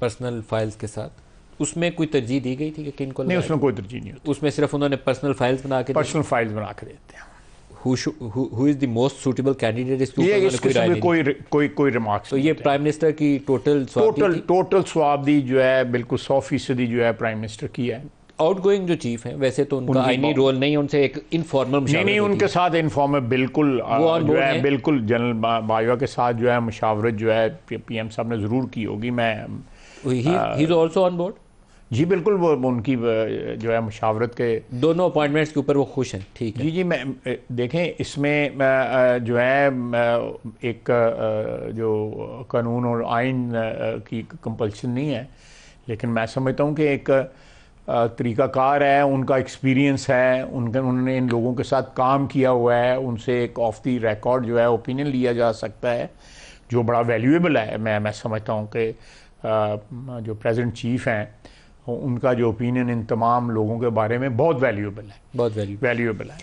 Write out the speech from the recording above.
Personal files के साथ, उसमें कोई तरजीह दी गई थी कि किन को? नहीं, उसमें कोई तरजीह नहीं होती। उसमें सिर्फ उन्होंने पर्सनल फाइल्स बना के देते हैं। Who is the most suitable candidate? इसमें कोई रिमार्क्स। तो ये प्राइम मिनिस्टर की टोटल स्वाबदी जो है बिल्कुल 100% जो है प्राइम मिनिस्टर की है। आउटगोइंग जो चीफ हैं वैसे तो उनका आईनी रोल नहीं, उनसे एक इनफॉर्मल मुशावरत नहीं, उनके साथ इनफॉर्मल बिल्कुल जो है बिल्कुल जनरल बाजवा के साथ जो है मुशावरत जो है PM साहब ने ज़रूर की होगी। He is also on board. जी बिल्कुल, वो उनकी जो है मुशावरत के दोनों अपॉइंटमेंट्स के ऊपर वो खुश हैं। ठीक है जी, मैं देखें इसमें जो है एक जो कानून और आइन की कंपल्शन नहीं है, लेकिन मैं समझता हूँ कि एक तरीक़ाकार है, उनका एक्सपीरियंस है, उन्होंने इन लोगों के साथ काम किया हुआ है, उनसे एक ऑफ द रिकॉर्ड जो है ओपिनियन लिया जा सकता है जो बड़ा वैल्यूएबल है। मैं समझता हूँ कि जो प्रेजेंट चीफ हैं उनका जो ओपिनियन इन तमाम लोगों के बारे में बहुत वैल्यूएबल है, बहुत वैल्यूएबल है।